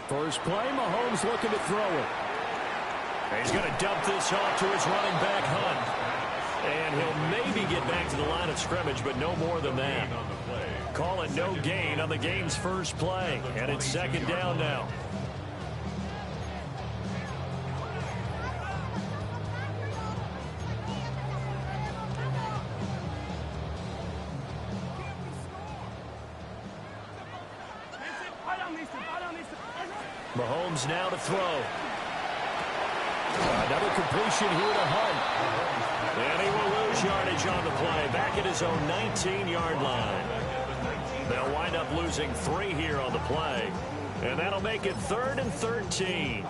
First play, Mahomes looking to throw it. He's going to dump this off to his running back, Hunt. And he'll maybe get back to the line of scrimmage, but no more than that. Call it no gain on the game's first play. And it's second down now. Mahomes now to throw. Another completion here to Hunt. And he will lose yardage on the play. Back at his own 19-yard line. They'll wind up losing 3 here on the play. And that'll make it 3rd and 13.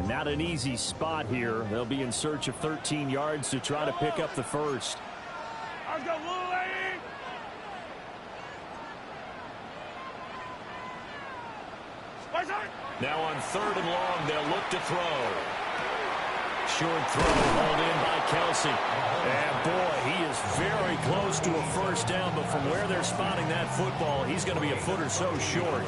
Not an easy spot here. They'll be in search of 13 yards to try to pick up the first. Now on 3rd and long, they'll look to throw. Short throw hauled in by Kelsey. And boy, he is very close to a first down, but from where they're spotting that football, he's going to be a foot or so short.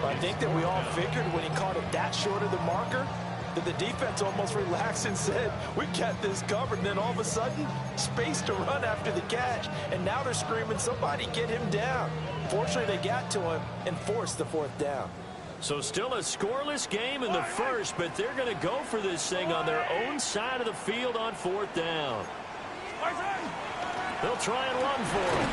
I think that we all figured when he caught it that short of the marker that the defense almost relaxed and said, we got this covered. And then all of a sudden, space to run after the catch. And now they're screaming, somebody get him down. Fortunately, they got to him and forced the 4th down. So still a scoreless game in the first, but they're going to go for this thing on their own side of the field on 4th down. They'll try and run for it.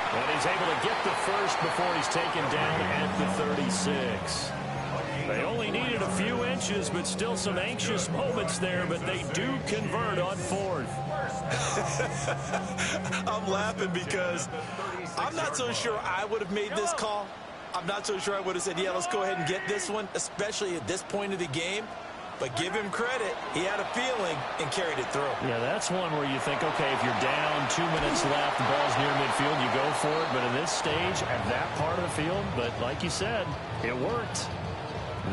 And he's able to get the first before he's taken down at the 36. They only needed a few inches, but still some anxious moments there, but they do convert on 4th. I'm laughing because I'm not so sure I would have made this call. I'm not so sure I would have said, yeah, let's go ahead and get this one, especially at this point of the game. But give him credit. He had a feeling and carried it through. Yeah, that's one where you think, okay, if you're down 2 minutes left, the ball's near midfield, you go for it. But in this stage, at that part of the field, but like you said, it worked.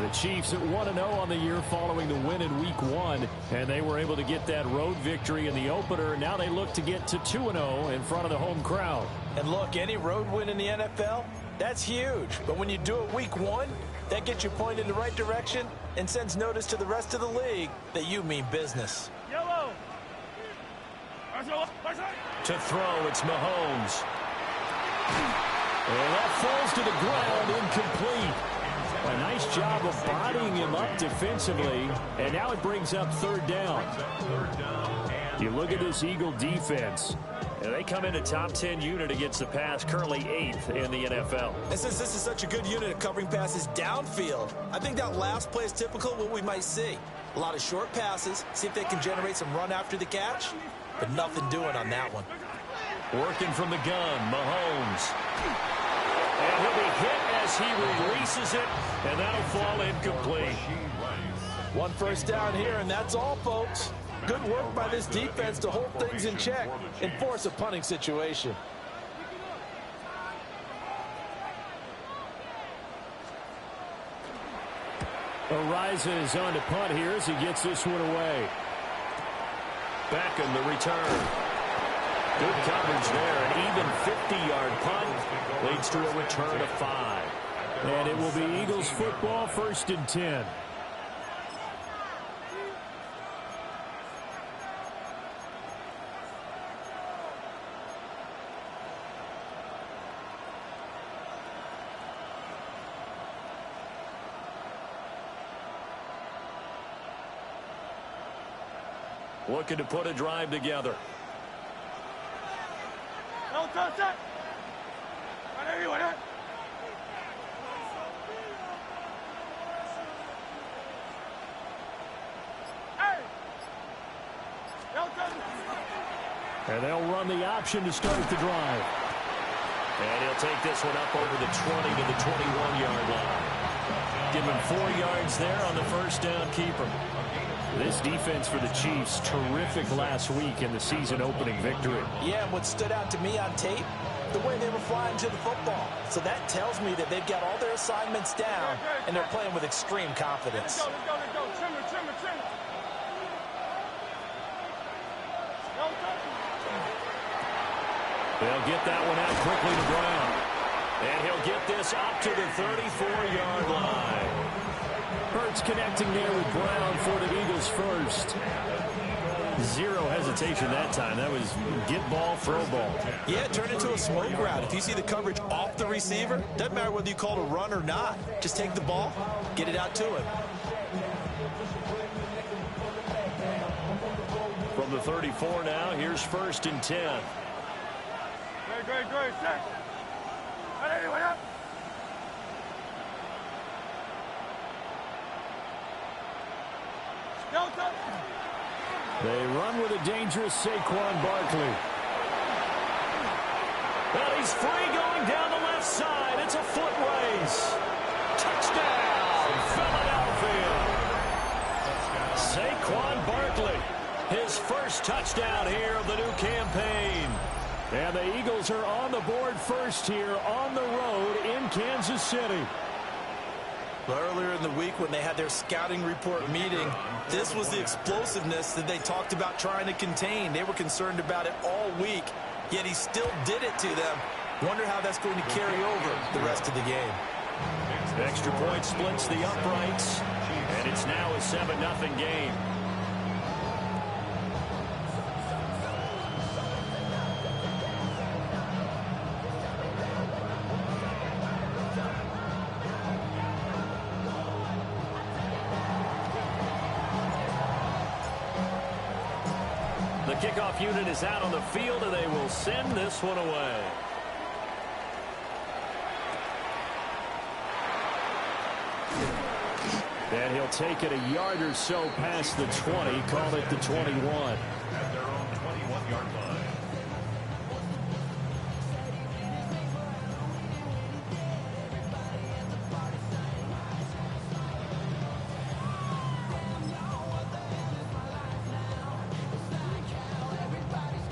The Chiefs at 1-0 on the year following the win in Week 1. And they were able to get that road victory in the opener. Now they look to get to 2-0 in front of the home crowd. And look, any road win in the NFL, that's huge. But when you do it Week 1, that gets you pointed in the right direction and sends notice to the rest of the league that you mean business. To throw, it's Mahomes. And that falls to the ground, incomplete. A nice job of bodying him up defensively, and now it brings up 3rd down. You look at this Eagle defense. And they come in a top 10 unit against the pass, currently 8th in the NFL. And since this is such a good unit of covering passes downfield, I think that last play is typical of what we might see. A lot of short passes, see if they can generate some run after the catch, but nothing doing on that one. Working from the gun, Mahomes. And he'll be hit as he releases it, and that'll fall incomplete. 1 first down here, and that's all, folks. Good work by this defense to hold things in check and force a punting situation. Arises on to punt here as he gets this one away. Beckham the return. Good coverage there. An even 50-yard punt leads to a return of 5. And it will be Eagles football, 1st and 10. Looking to put a drive together. And they'll run the option to start the drive. And he'll take this one up over the 20 to the 21-yard line. Give him 4 yards there on the first down keeper. This defense for the Chiefs, terrific last week in the season opening victory. Yeah, and what stood out to me on tape, the way they were flying to the football. So that tells me that they've got all their assignments down, and they're playing with extreme confidence. Let's go. Trimmer. They'll get that one out quickly to Brown. And he'll get this up to the 34-yard line. Hurts connecting there with Brown for the Eagles first. Zero hesitation that time. That was get ball, throw ball. Yeah, turn into a smoke route. If you see the coverage off the receiver, doesn't matter whether you call it a run or not. Just take the ball, get it out to him. From the 34 now, here's 1st and 10. Great, check. Anyway, up. They run with a dangerous Saquon Barkley. Well, he's free going down the left side. It's a foot race. Touchdown, Philadelphia. Saquon Barkley, his first touchdown here of the new campaign. And the Eagles are on the board first here on the road in Kansas City. Earlier in the week when they had their scouting report meeting, this was the explosiveness that they talked about trying to contain. They were concerned about it all week, yet he still did it to them. Wonder how that's going to carry over the rest of the game. Extra point splits the uprights, and it's now a 7-0 game. The kickoff unit is out on the field, and they will send this one away. And he'll take it a yard or so past the 20, call it the 21. At their own 21-yard line.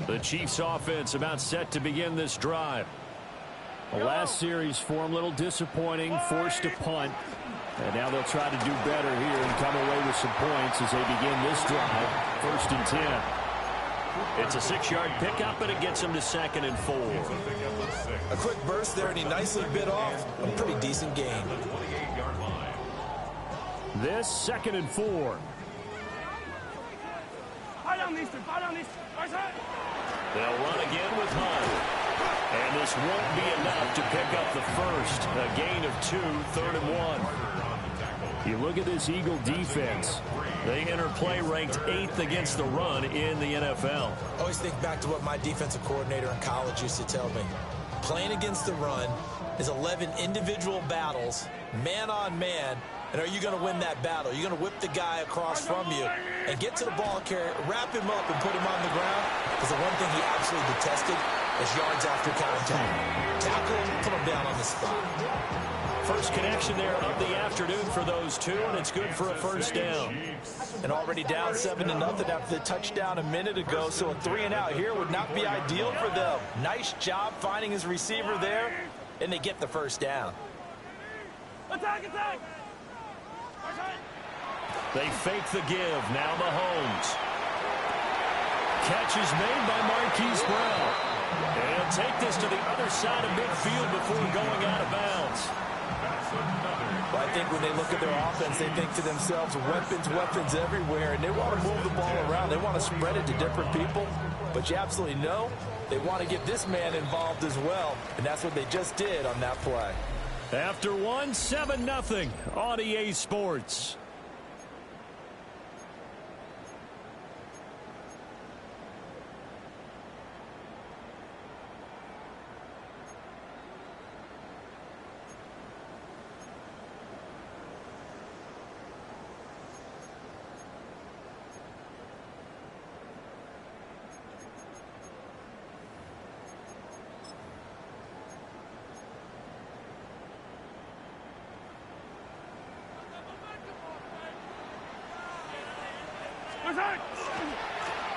The Chiefs offense about set to begin this drive. The last series for them a little disappointing, forced a punt. And now they'll try to do better here and come away with some points as they begin this drive. 1st and 10. It's a 6-yard pickup, and it gets them to 2nd and 4. A quick burst there, and he nicely bit off a pretty decent gain. This 2nd and 4. They'll run again with Hunt. And this won't be enough to pick up the first. A gain of 2, 3rd and 1. You look at this Eagle defense. They enter play ranked 8th against the run in the NFL. Always think back to what my defensive coordinator in college used to tell me. Playing against the run is 11 individual battles, man on man. And are you going to win that battle? You're going to whip the guy across from you and get to the ball carrier, wrap him up, and put him on the ground. Because the one thing he absolutely detested is yards after contact. Tackle him, put him down on the spot. First connection there of the afternoon for those two, and it's good for a first down. And already down 7-0 after the touchdown a minute ago, so a 3-and-out here would not be ideal for them. Nice job finding his receiver there, and they get the first down. Attack! They fake the give. Now Mahomes. Catch is made by Marquise Brown. And he'll take this to the other side of midfield before going out of bounds. Well, I think when they look at their offense, they think to themselves, weapons everywhere, and they want to move the ball around. They want to spread it to different people. But you absolutely know they want to get this man involved as well, and that's what they just did on that play. After 7-0 on EA Sports.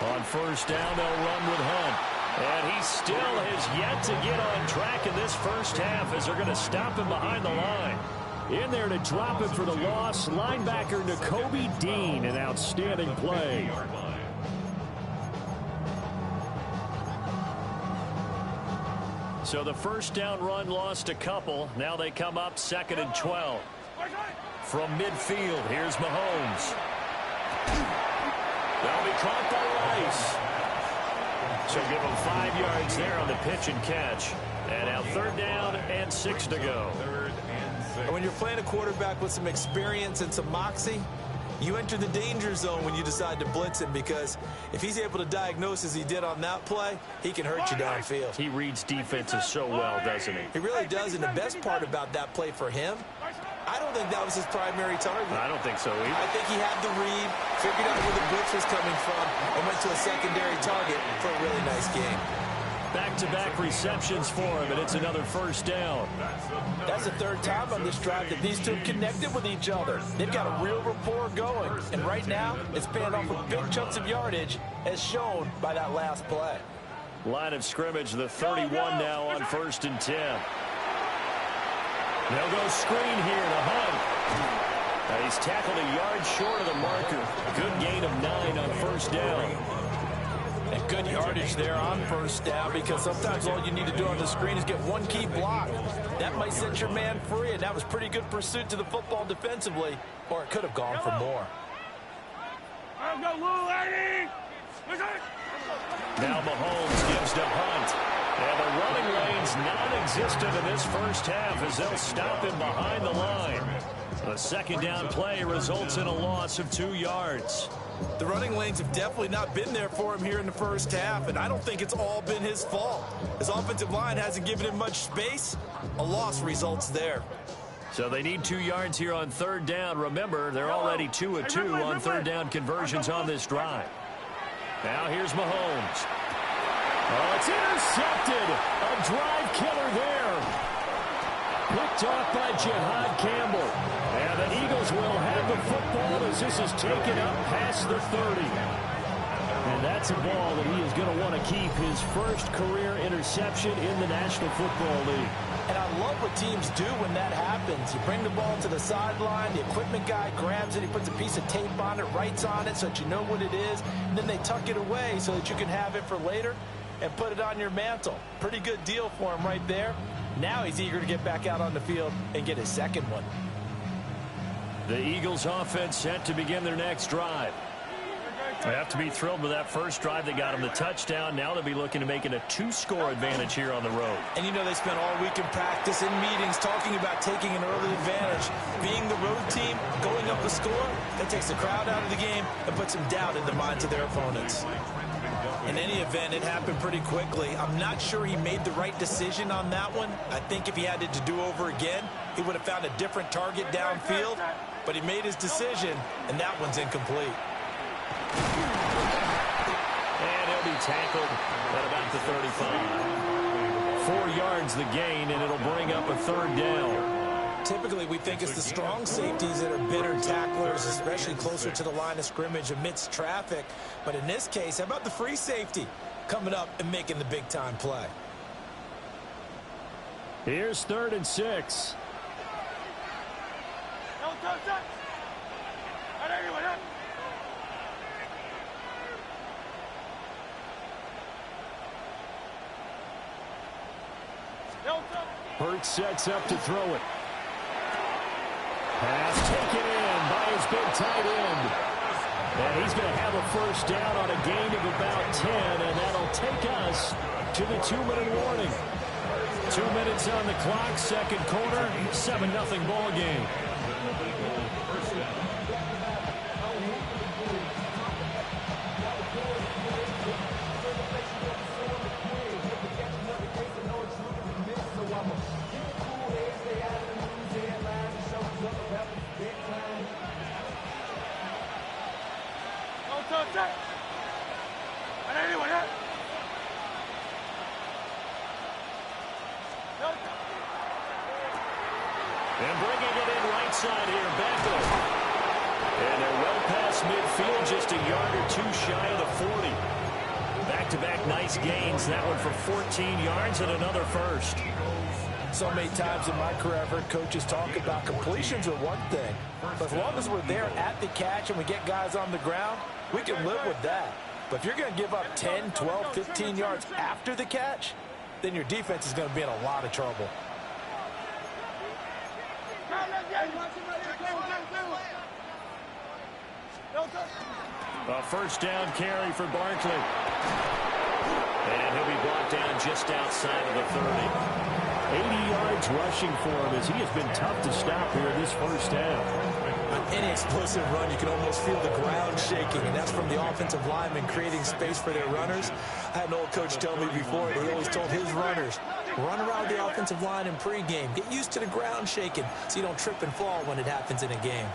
On first down, they'll run with Hunt. And he still has yet to get on track in this first half as they're going to stop him behind the line. In there to drop him for the loss, linebacker Nakobe Dean, an outstanding play. So the first down run lost a couple. Now they come up 2nd and 12. From midfield, here's Mahomes. They'll be caught by Rice. So give him 5 yards there on the pitch and catch. And now 3rd down and 6 to go. When you're playing a quarterback with some experience and some moxie, you enter the danger zone when you decide to blitz him, because if he's able to diagnose as he did on that play, he can hurt you downfield. He reads defenses so well, doesn't he? He really does, and the best part about that play for him, I don't think that was his primary target. I don't think so either. I think he had the read, figured out where the blitz was coming from, and went to a secondary target for a really nice game. Back-to-back receptions for him, and it's another 1st down. That's the 3rd time on this drive that these two have connected with each other. They've got a real rapport going, and right now it's paying off with big chunks of yardage, as shown by that last play. Line of scrimmage, the 31 now on 1st and 10. They'll go screen here to Hunt. He's tackled a yard short of the marker. Good gain of 9 on 1st down. And good yardage there on 1st down, because sometimes all you need to do on the screen is get one key block. That might set your man free, and that was pretty good pursuit to the football defensively, or it could have gone for more. Now Mahomes gives to Hunt. And the running lane's non-existent in this 1st half as they'll stop him behind the line. The 2nd down play results in a loss of 2 yards. The running lanes have definitely not been there for him here in the 1st half, and I don't think it's all been his fault. His offensive line hasn't given him much space. A loss results there. So they need 2 yards here on 3rd down. Remember, they're already 2 of 2 on 3rd down conversions on this drive. Now here's Mahomes. Oh, it's intercepted. A drive killer there. Picked off by Jihad Campbell. And the Eagles will have the football as this is taken up past the 30. And that's a ball that he is going to want to keep, his first career interception in the National Football League. And I love what teams do when that happens. You bring the ball to the sideline, the equipment guy grabs it, he puts a piece of tape on it, writes on it so that you know what it is, and then they tuck it away so that you can have it for later and put it on your mantle. Pretty good deal for him right there. Now he's eager to get back out on the field and get his 2nd one. The Eagles offense set to begin their next drive. They have to be thrilled with that first drive. They got him the touchdown. Now they'll be looking to make it a 2-score advantage here on the road. And you know, they spent all week in practice, in meetings, talking about taking an early advantage. Being the road team, going up a score, that takes the crowd out of the game and puts some doubt in the minds of their opponents. In any event, it happened pretty quickly. I'm not sure he made the right decision on that one. I think if he had it to do over again, he would have found a different target downfield. But he made his decision, and that one's incomplete. And he'll be tackled at about the 35. 4 yards the gain, and it'll bring up a 3rd down. Typically, we think it's the strong safeties that are bitter tacklers, especially closer to the line of scrimmage amidst traffic. But in this case, how about the free safety coming up and making the big-time play? Here's 3rd and 6. Hurts sets up to throw it. Pass taken in by his big tight end. And he's going to have a 1st down on a gain of about 10, and that'll take us to the 2-minute warning. 2 minutes on the clock, 2nd quarter, 7-0 ball game. And bringing it in right side here, Beckham. And they're well past midfield, just a yard or 2 shy of the 40. Back-to-back nice gains. That one for 14 yards and another 1st. So many times in my career I've heard coaches talk about completions are one thing. But as long as we're there at the catch and we get guys on the ground, we can live with that. But if you're going to give up 10, 12, 15 yards after the catch, then your defense is going to be in a lot of trouble. A first down carry for Barkley. And he'll be brought down just outside of the 30. 80 yards rushing for him as he has been tough to stop here in this first half. On any explosive run, you can almost feel the ground shaking, and that's from the offensive linemen creating space for their runners. I had an old coach tell me before, he always told his runners, run around the offensive line in pregame. Get used to the ground shaking so you don't trip and fall when it happens in a game.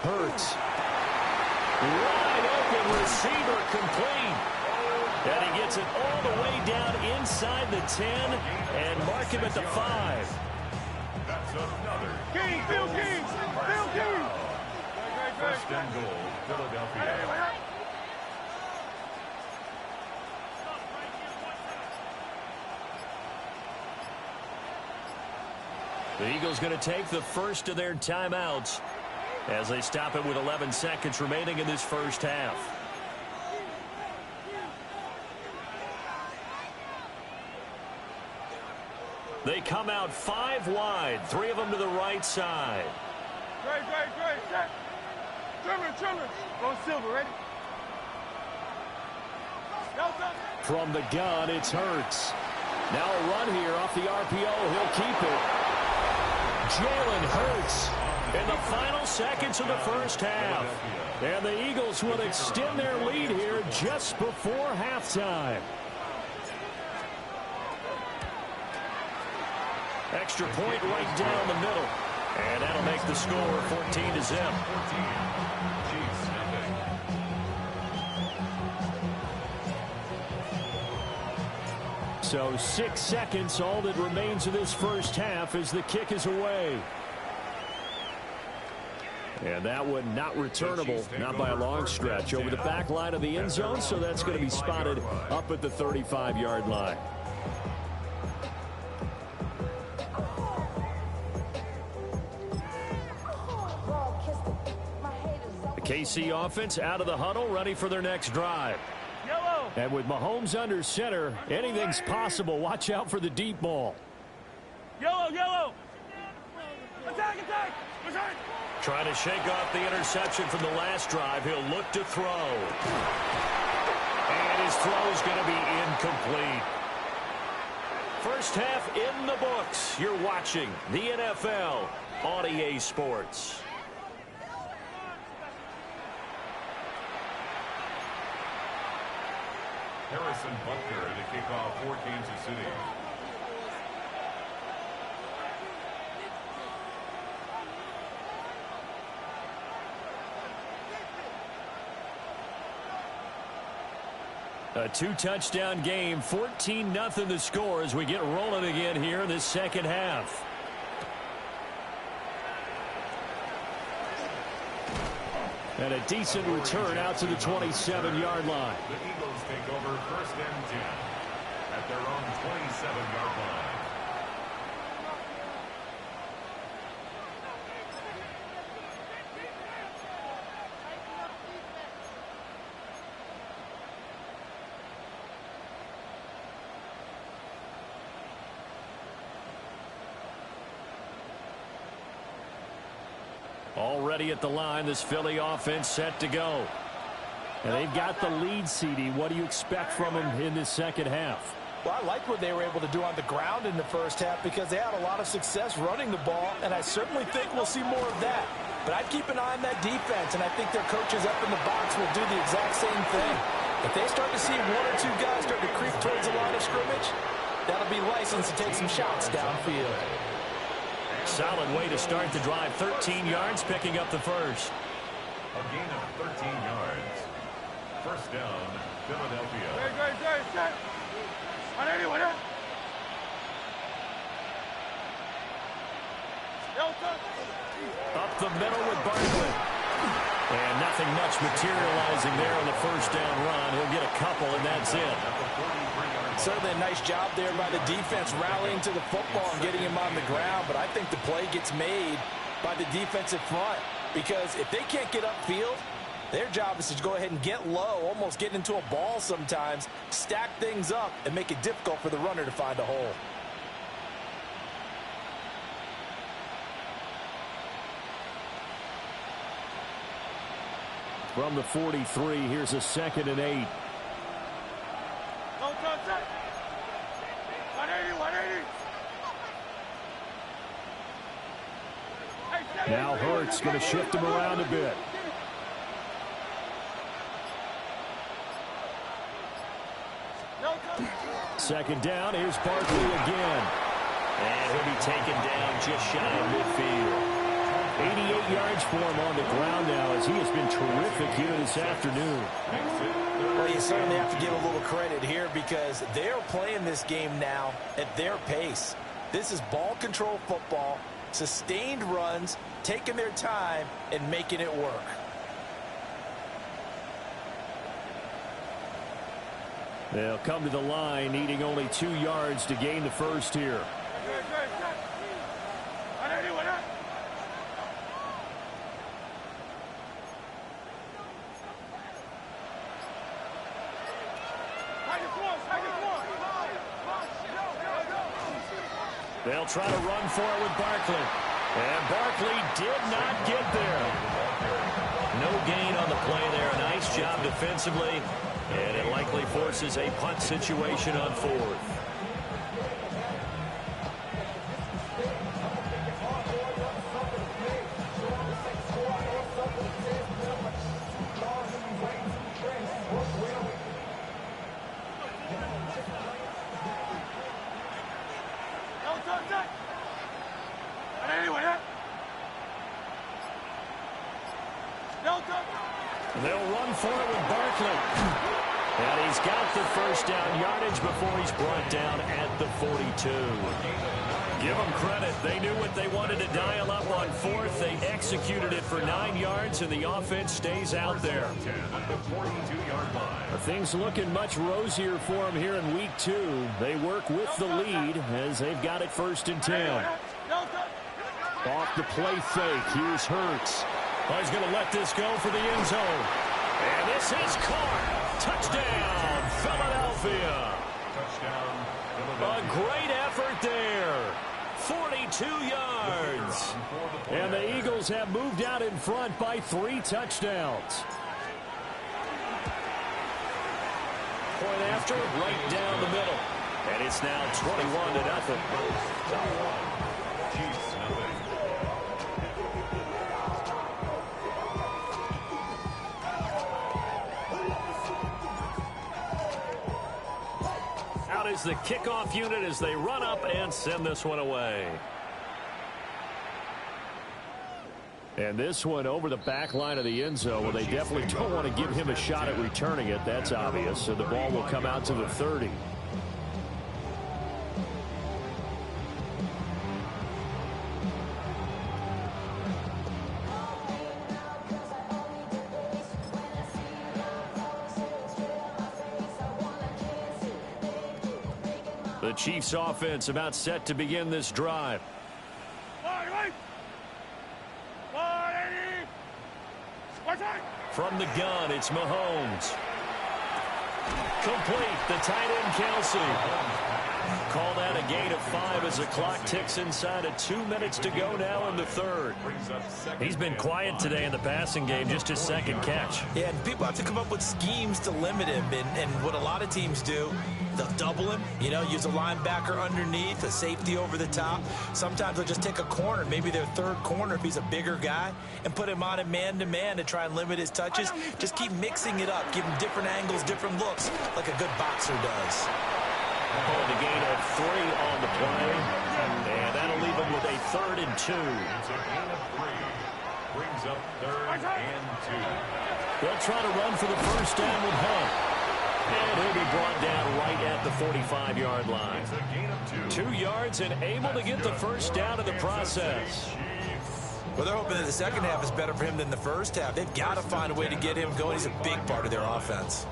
Hurts. Wide open receiver complete. And he gets it all the way down inside the 10 and mark him at the 5. That's another King, Phil King, Phil King. first and goal, Philadelphia. The Eagles going to take the first of their timeouts as they stop it with 11 seconds remaining in this first half. They come out 5 wide, 3 of them to the right side. Great, set. Trimmer. Go Silver, ready? From the gun, it's Hurts. Now a run here off the RPO. He'll keep it. Jalen Hurts in the final seconds of the first half. And the Eagles will extend their lead here just before halftime. Extra point right down the middle. And that'll make the score 14-0. So 6 seconds, all that remains of this first half as the kick is away. And that one not returnable, not by a long stretch, over the back line of the end zone, so that's going to be spotted up at the 35-yard line. The KC offense out of the huddle, ready for their next drive. And with Mahomes under center, anything's possible. Watch out for the deep ball. Yellow. Attack. Trying to shake off the interception from the last drive. He'll look to throw. And his throw is going to be incomplete. First half in the books. You're watching the NFL on EA Sports. Harrison Butker to kick off for Kansas City. A 2-touchdown game, 14-0 the score as we get rolling again here in this second half. And a decent return out to the 27-yard line. The Eagles take over first and 10 at their own 27-yard line. Already at the line, this Philly offense set to go. And they've got the lead, CD. What do you expect from them in this second half? Well, I like what they were able to do on the ground in the first half because they had a lot of success running the ball, and I certainly think we'll see more of that. But I'd keep an eye on that defense, and I think their coaches up in the box will do the exact same thing. If they start to see 1 or 2 guys start to creep towards the line of scrimmage, that'll be licensed to take some shots downfield. Solid way to start the drive. 13 yards, picking up the first. A gain of 13 yards. First down, Philadelphia. Great, set. On anyone else? Up the middle with Barkley. And nothing much materializing there on the first down run. He'll get a couple, and that's it. Certainly a nice job there by the defense rallying to the football and getting him on the ground, but I think the play gets made by the defensive front because if they can't get upfield, their job is to go ahead and get low, almost get into a ball sometimes, stack things up, and make it difficult for the runner to find a hole. From the 43, here's a 2nd and 8. Go, touch it. 180, 180. Hey, Now Hurts going to shift him around a bit. Second down, here's Barkley again. And he'll be taken down just shy of midfield. 88 yards for him on the ground now as he has been terrific here this afternoon. Well, you certainly have to give a little credit here because they're playing this game now at their pace. This is ball control football, sustained runs, taking their time, and making it work. They'll come to the line, needing only 2 yards to gain the first here. Good, good, good. 180, 180. They'll try to run for it with Barkley. And Barkley did not get there. No gain on the play there. A nice job defensively. And it likely forces a punt situation on 4th. They'll run for it with Barkley. And he's got the first down yardage before he's brought down at the 42. Give them credit. They knew what they wanted to dial up on 4th. They executed it for 9 yards, and the offense stays out there. Things looking much rosier for them here in week 2. They work with the lead as they've got it 1st and 10. Off the play fake. Here's Hurts. Oh, he's going to let this go for the end zone. And this is caught. Touchdown, Philadelphia. Touchdown, A great effort there. 42 yards. And the Eagles have moved out in front by 3 touchdowns. Point after, right down the middle. And it's now 21-0. Out is the kickoff unit as they run up and send this one away. And this one over the back line of the end zone. Well, they definitely don't want to give him a shot at returning it. That's obvious. So the ball will come out to the 30. The Chiefs offense about set to begin this drive. From the gun, it's Mahomes. Complete, the tight end Kelsey. Call that a gain of 5 as the clock ticks inside of 2 minutes to go now in the 3rd. He's been quiet today in the passing game, just his 2nd catch. Yeah, and people have to come up with schemes to limit him, and what a lot of teams do, they'll double him, you know, use a linebacker underneath, a safety over the top. Sometimes they'll just take a corner, maybe their 3rd corner if he's a bigger guy, and put him on a man-to-man to try and limit his touches. Just keep mixing it up, give him different angles, different looks, like a good boxer does. The gain of 3 on the play, and that'll leave him with a 3rd and 2. It's a gain of 3. Brings up 3rd and 2. They'll try to run for the first down with Hunt. And he'll be brought down right at the 45-yard line. It's a gain of 2. 2 yards and able to get the first down in the process. Well, they're hoping that the second half is better for him than the first half. They've got to find a way to get him going. He's a big part of their offense.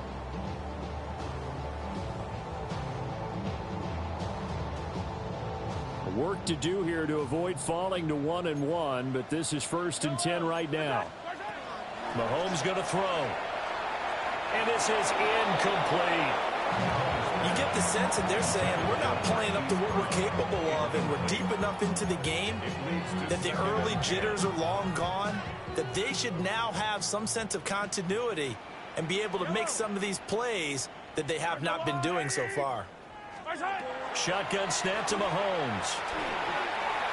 Work to do here to avoid falling to 1-1, but this is 1st and 10 right now. Mahomes going to throw. And this is incomplete. You get the sense that they're saying we're not playing up to what we're capable of, and we're deep enough into the game that the early jitters are long gone, that they should now have some sense of continuity and be able to make some of these plays that they have not been doing so far. Shotgun snap to Mahomes.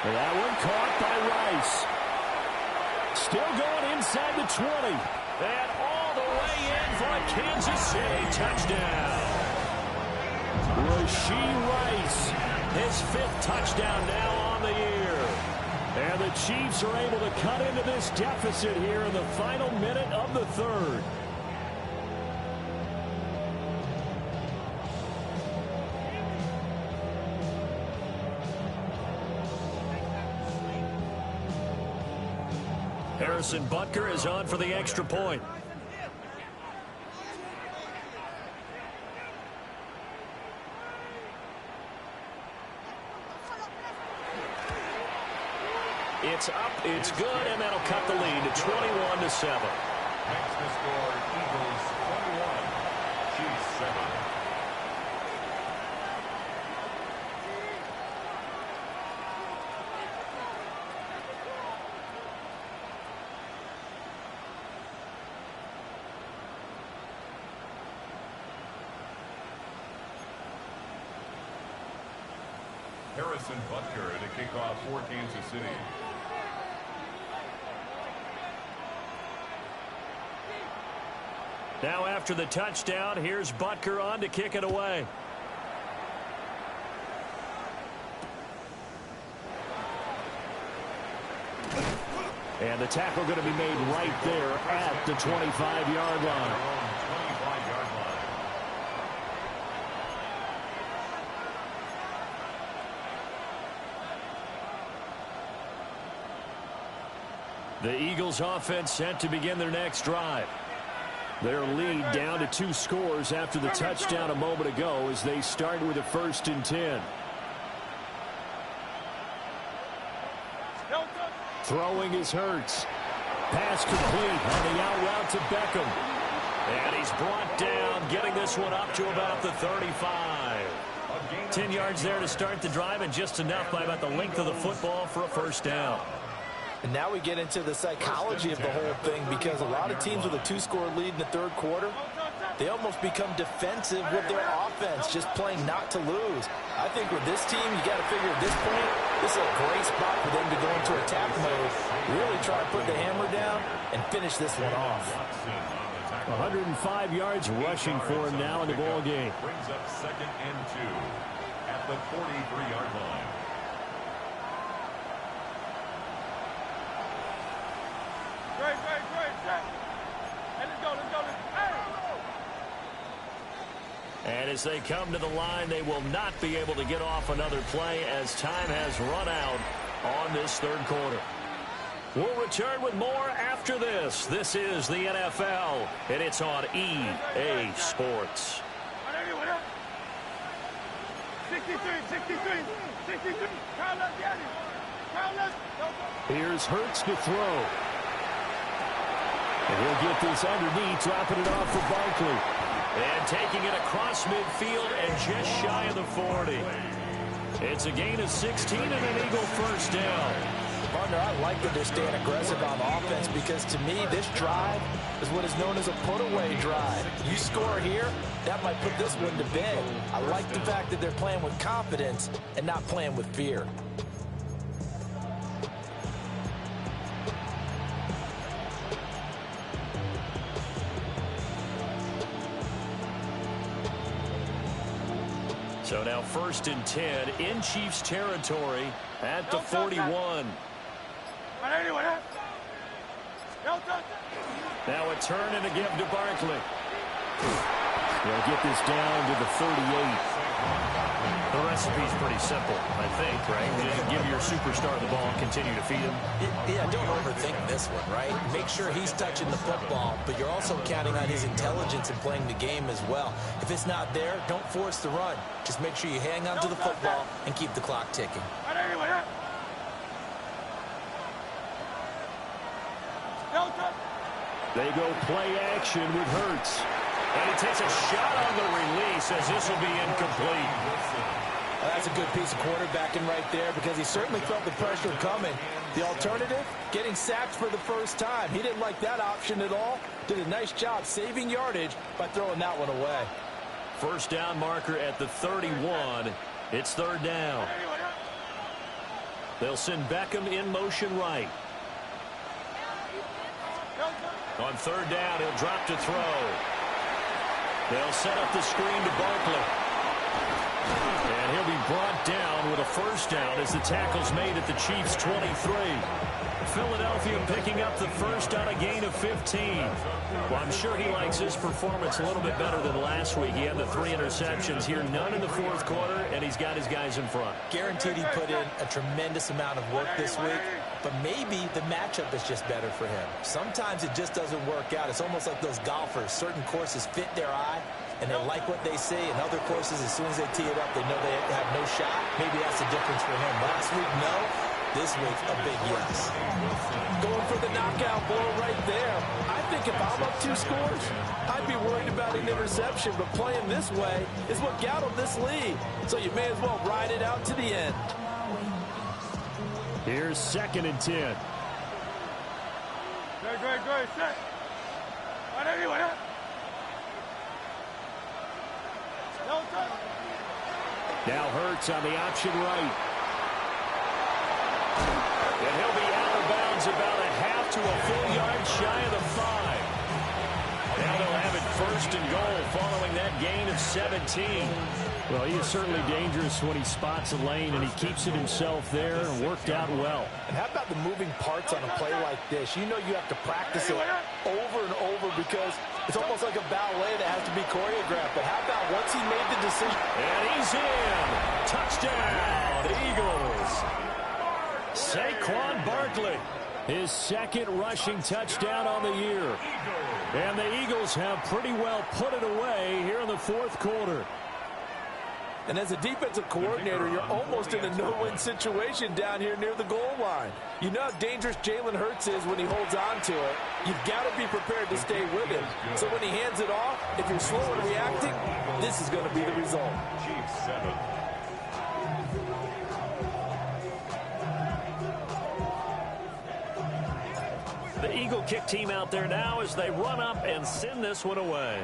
That one caught by Rice. Still going inside the 20. And all the way in for a Kansas City touchdown. Rashee Rice, his 5th touchdown now on the year. And the Chiefs are able to cut into this deficit here in the final minute of the 3rd. Harrison Butker is on for the extra point. It's up, it's good, and that'll cut the lead to 21-7. Makes the score Eagles 21, Chiefs 7. Harrison Butker to kick off for Kansas City. Now after the touchdown, here's Butker on to kick it away. And the tackle going to be made right there at the 25-yard line. The Eagles offense set to begin their next drive. Their lead down to 2 scores after the touchdown a moment ago as they start with a 1st and 10. Throwing is Hurts. Pass complete on the out route to Beckham. And he's brought down, getting this one up to about the 35. 10 yards there to start the drive, and just enough by about the length of the football for a 1st down. And now we get into the psychology of the whole thing, because a lot of teams with a 2-score lead in the 3rd quarter, they almost become defensive with their offense, just playing not to lose. I think with this team, you got to figure at this point, this is a great spot for them to go into attack mode, really try to put the hammer down and finish this one off. 105 yards rushing for him now in the ball game. Brings up 2nd and 2 at the 43-yard line. And as they come to the line, they will not be able to get off another play as time has run out on this 3rd quarter. We'll return with more after this. This is the NFL, and it's on EA Sports. 63. Here's Hurts to throw. And he'll get this underneath, dropping it off for Barkley. And taking it across midfield and just shy of the 40. It's a gain of 16 and an Eagle 1st down. Partner, I like that they're staying aggressive on offense, because to me, this drive is what is known as a put-away drive. You score here, that might put this one to bed. I like the fact that they're playing with confidence and not playing with fear. So now 1st and 10 in Chiefs territory at the 41. Now a turn and a give to Barkley. They'll get this down to the 38. The recipe's pretty simple, I think, right? Just give your superstar the ball and continue to feed him. Yeah, don't overthink this one, right? Make sure he's touching the football, but you're also counting on his intelligence in playing the game as well. If it's not there, don't force the run. Just make sure you hang on to the football and keep the clock ticking. They go play action with Hurts. And he takes a shot on the release as this will be incomplete. Well, that's a good piece of quarterbacking right there because he certainly felt the pressure coming. The alternative, getting sacked for the first time. He didn't like that option at all. Did a nice job saving yardage by throwing that one away. First down marker at the 31. It's third down. They'll send Beckham in motion right. On third down, he'll drop to throw. They'll set up the screen to Barkley. And he'll be brought down with a first down as the tackle's made at the Chiefs' 23. Philadelphia picking up the first on a gain of 15. Well, I'm sure he likes his performance a little bit better than last week. He had the 3 interceptions here, none in the fourth quarter, and he's got his guys in front. Guaranteed he put in a tremendous amount of work this week, but maybe the matchup is just better for him. Sometimes it just doesn't work out. It's almost like those golfers. Certain courses fit their eye, and they like what they see, and other courses, as soon as they tee it up, they know they have no shot. Maybe that's the difference for him. Last week, no. This week, a big yes. Going for the knockout blow right there. I think if I'm up 2 scores, I'd be worried about an interception, but playing this way is what got him this lead. So you may as well ride it out to the end. Here's 2nd and 10. Good, set. Now Hurts on the option right. And he'll be out of bounds about a half to a full yard shy of the 5. Now they'll have it first and goal following that gain of 17. Well, he is certainly dangerous when he spots a lane, and he keeps it himself there and worked out well. And how about the moving parts on a play like this? You know you have to practice it over and over because it's almost like a ballet that has to be choreographed. But how about once he made the decision? And he's in. Touchdown, Eagles. Saquon Barkley, his 2nd rushing touchdown on the year. And the Eagles have pretty well put it away here in the fourth quarter. And as a defensive coordinator, you're almost in a no-win situation down here near the goal line. You know how dangerous Jalen Hurts is when he holds on to it. You've got to be prepared to stay with him. So when he hands it off, if you're slow in reacting, this is going to be the result. Chiefs 7. The Eagle kick team out there now as they run up and send this one away.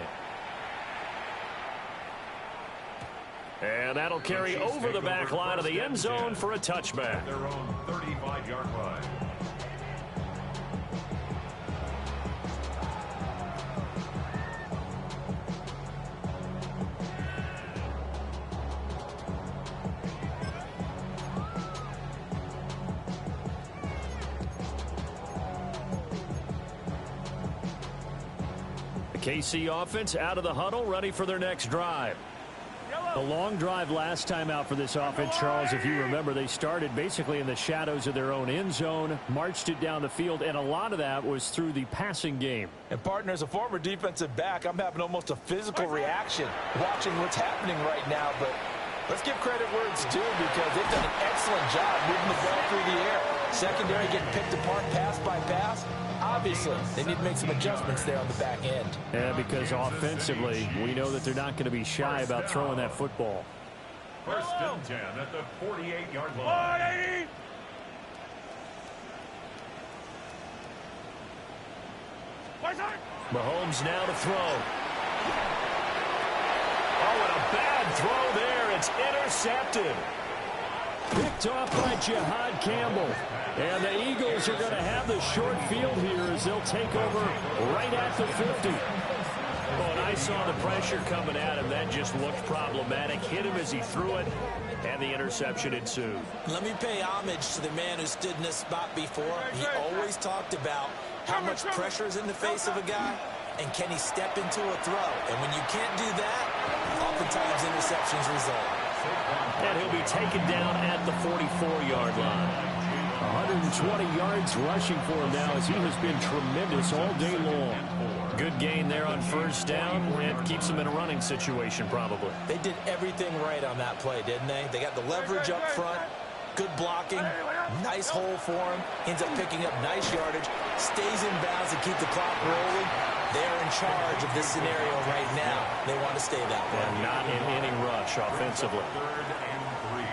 And that'll carry over the back line of the end zone for a touchback. Their own 35-yard line. The KC offense out of the huddle, ready for their next drive. The long drive last time out for this offense, Charles, if you remember, they started basically in the shadows of their own end zone, marched it down the field, and a lot of that was through the passing game. And, partner, as a former defensive back, I'm having almost a physical reaction watching what's happening right now. But let's give credit where it's due because they've done an excellent job moving the ball through the air. Secondary getting picked apart pass by pass. Obviously, they need to make some adjustments there on the back end. Yeah, because offensively, we know that they're not going to be shy about throwing that football. First and 10 at the 48-yard line. Mahomes now to throw. Oh, and a bad throw there. It's intercepted. Picked off by Jihad Campbell. And the Eagles are going to have the short field here as they'll take over right at the 50. Oh, and I saw the pressure coming at him. That just looked problematic. Hit him as he threw it, and the interception ensued. Let me pay homage to the man who stood in this spot before. He always talked about how much pressure is in the face of a guy, and can he step into a throw. And when you can't do that, oftentimes interceptions result. And he'll be taken down at the 44-yard line. 120 yards rushing for him now as he has been tremendous all day long. Good gain there on first down. It keeps them in a running situation probably. They did everything right on that play, didn't they? They got the leverage up front, good blocking, nice hole for him, ends up picking up nice yardage, stays in bounds to keep the clock rolling. They're in charge of this scenario right now. They want to stay that way. And not in any rush offensively. 3rd and 3.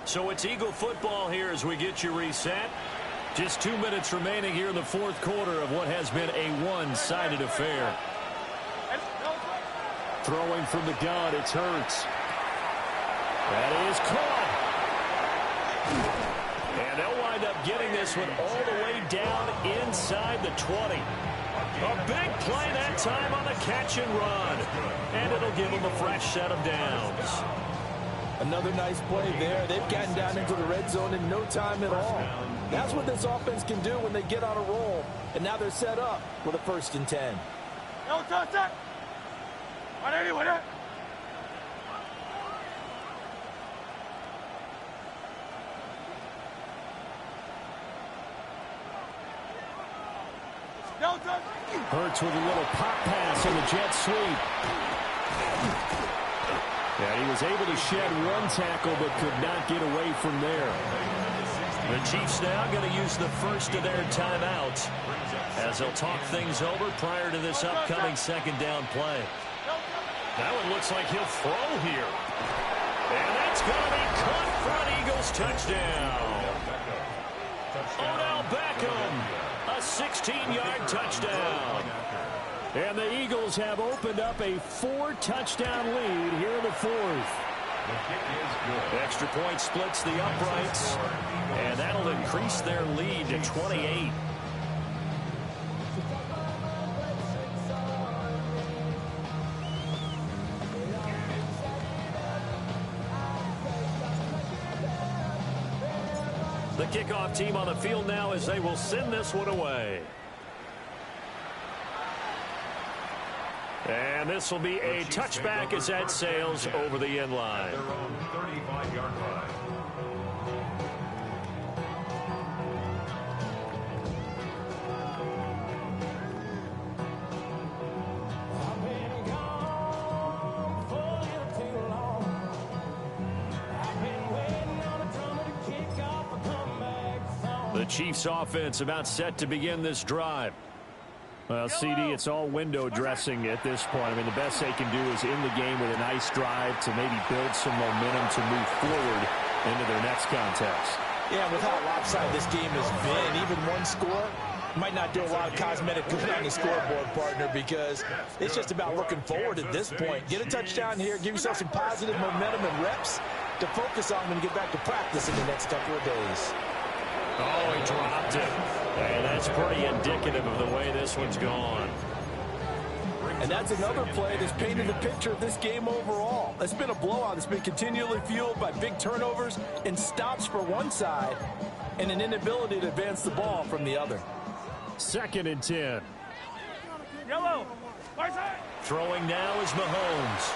So it's Eagle football here as we get you reset. Just 2 minutes remaining here in the fourth quarter of what has been a one-sided affair. Throwing from the gun, it's Hurts. That is caught. And they'll wind up getting this one all the way down inside the 20. A big play that time on the catch and run. And it'll give them a fresh set of downs. Another nice play there. They've gotten down into the red zone in no time at all. That's what this offense can do when they get on a roll. And now they're set up with a 1st and 10. Hurts with a little pop pass on the jet sweep. Yeah, he was able to shed one tackle but could not get away from there. The Chiefs now going to use the first of their timeouts as they'll talk things over prior to this upcoming 2nd down play. That one looks like he'll throw here. And that's going to be caught for an Eagles touchdown. Odell Beckham, a 16-yard touchdown. And the Eagles have opened up a 4-touchdown lead here in the 4th. Extra point splits the uprights, and that'll increase their lead to 28. The kickoff team on the field now as they will send this one away. And this will be a touchback as that sails over the end line. Their own 35-yard line. The Chiefs offense about set to begin this drive. Well, CD, it's all window dressing at this point. I mean, the best they can do is in the game with a nice drive to maybe build some momentum to move forward into their next contest. Yeah, with how lopsided this game has been, even one score might not do a lot of cosmetic good on the scoreboard, partner, because it's just about looking forward at this point. Get a touchdown here, give yourself some positive momentum and reps to focus on when you get back to practice in the next couple of days. Oh, he dropped it. And that's pretty indicative of the way this one's gone. And that's another play that's painted the picture of this game overall. It's been a blowout. It's been continually fueled by big turnovers and stops for one side and an inability to advance the ball from the other. 2nd and 10. Yellow. Right side. Throwing now is Mahomes.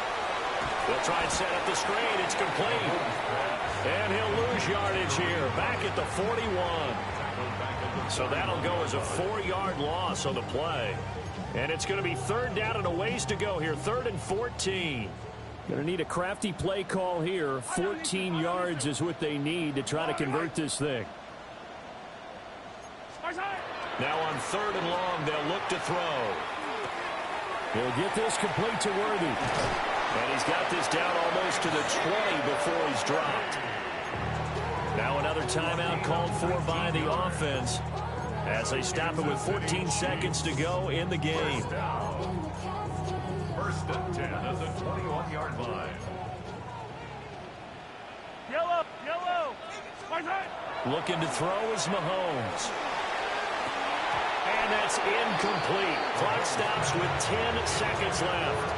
They'll try and set up the screen. It's complete. And he'll lose yardage here. Back at the 41. So that'll go as a 4-yard loss on the play. And it's going to be 3rd down and a ways to go here. 3rd and 14. Going to need a crafty play call here. 14 yards is what they need to try to convert this thing. Now on 3rd and long, they'll look to throw. He'll get this complete to Worthy. And he's got this down almost to the 20 before he's dropped. Now another timeout called for by the offense as they stop it with 14 seconds to go in the game. 1st and 10 at the 21-yard line. Yellow. Yellow. Right side. Looking to throw is Mahomes. And that's incomplete. Clock stops with 10 seconds left.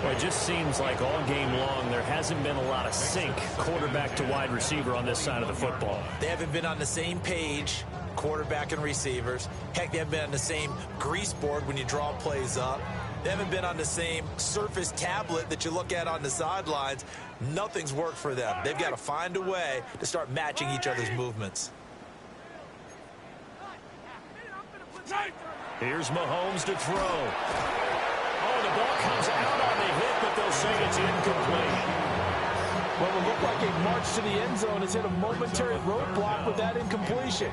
Well, it just seems like all game long there hasn't been a lot of sync quarterback to wide receiver on this side of the football. They haven't been on the same page quarterback and receivers. Heck, they haven't been on the same grease board when you draw plays up. They haven't been on the same Surface tablet that you look at on the sidelines. Nothing's worked for them. They've got to find a way to start matching each other's movements. Here's Mahomes to throw. Oh, the ball comes out on the hit, but they'll say it's incomplete. Well, it looked like a march to the end zone has hit a momentary roadblock with that incompletion.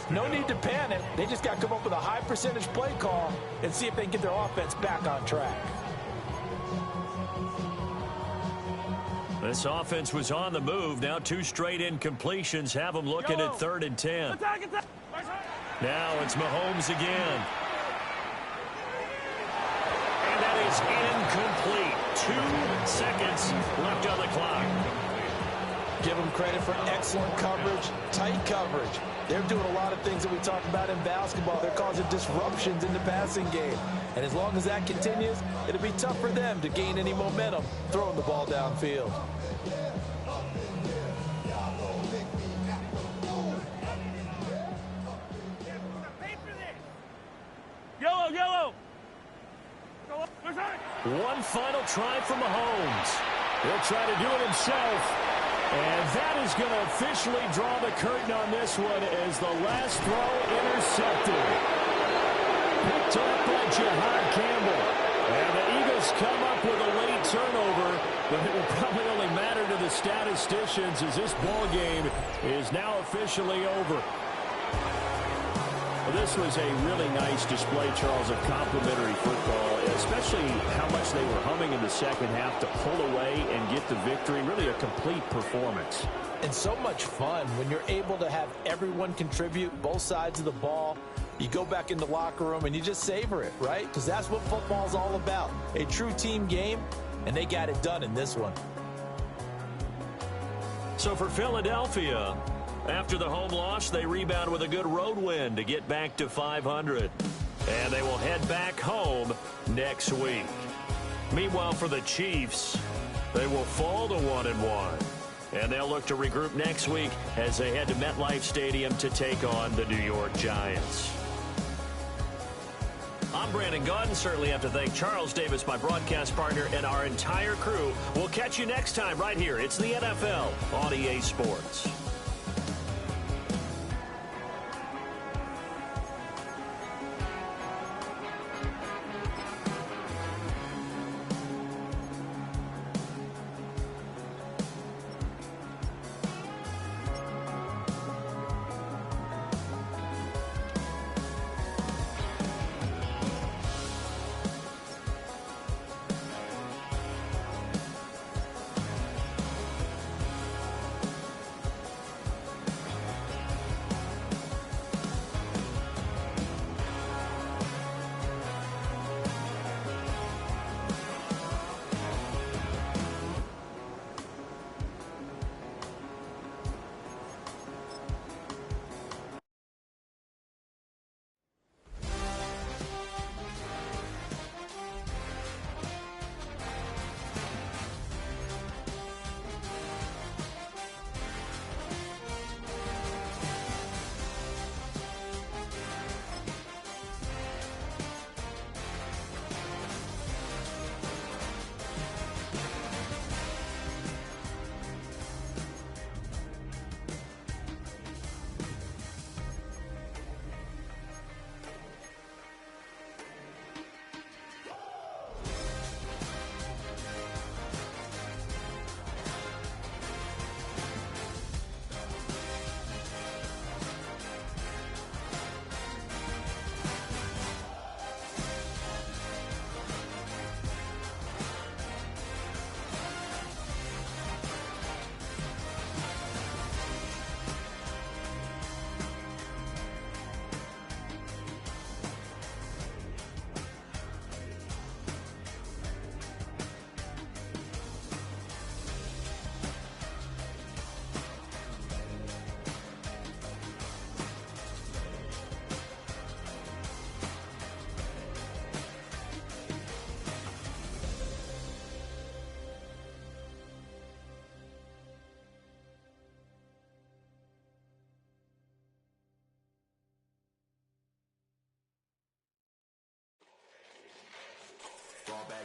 No need to panic. They just got to come up with a high percentage play call and see if they can get their offense back on track. This offense was on the move. Now 2 straight incompletions have them looking at 3rd and 10. Now it's Mahomes again. And that is incomplete. 2 seconds left on the clock. Give them credit for excellent coverage, tight coverage. They're doing a lot of things that we talk about in basketball. They're causing disruptions in the passing game. And as long as that continues, it'll be tough for them to gain any momentum throwing the ball downfield. Yellow! One final try from Mahomes. He'll try to do it himself. And that is going to officially draw the curtain on this one as the last throw intercepted. Picked up by Jahad Campbell. And the Eagles come up with a late turnover, but it will probably only matter to the statisticians as this ball game is now officially over. Well, this was a really nice display, Charles, of complimentary football, especially how much they were humming in the second half to pull away and get the victory. Really a complete performance. And so much fun when you're able to have everyone contribute, both sides of the ball. You go back in the locker room and you just savor it, right? Because that's what football's all about. A true team game, and they got it done in this one. So for Philadelphia, after the home loss, they rebound with a good road win to get back to 500. And they will head back home next week. Meanwhile, for the Chiefs, they will fall to 1-1. And they'll look to regroup next week as they head to MetLife Stadium to take on the New York Giants. I'm Brandon Gaudin. Certainly have to thank Charles Davis, my broadcast partner, and our entire crew. We'll catch you next time right here. It's the NFL on EA Sports.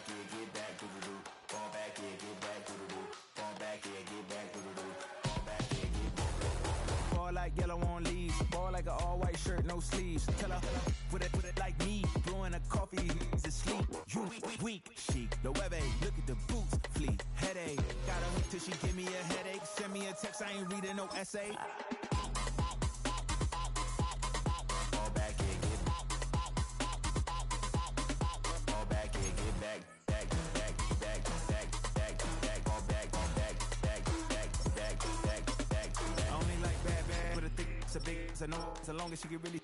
here, get back, do-do-do. Fall back here, get back, do-do-do. Fall back here, get back, do-do-do. Fall back here, get back. Ball like yellow on leaves. Ball like an all-white shirt, no sleeves. Tell her, put it like me. Blowing a coffee, he's asleep. You weak, chic. The webby, look at the boots, fleet. Headache, got a hook till she give me a headache. Send me a text, I ain't reading no essay. Fall back here, get back. Fall back here, get back. Back, back, back, back, back, back. Fall back, back, back, back, back, back, back. I only like bad, but a thick, it's a big, it's a no, so long as she get really.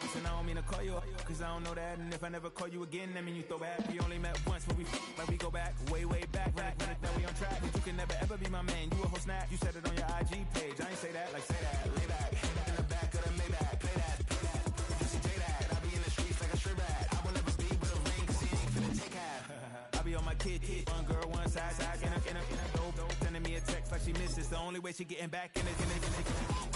Listen, I don't mean to call you up, cause I don't know that. And if I never call you again, that mean you throw back. We only met once, but like we go back, way back. Run it down, we on track. But you can never ever be my man. You a whole snap, you said it on your IG page. I ain't say that, like say that. Lay back, in the back of the Maybach. Play that. You see J that, I be in the streets like a strip rat. I will never be with a ring, cause he ain't finna take half. I be on my kid, one girl, one side, in a dope. Sending me a text like she misses. The only way she getting back in it.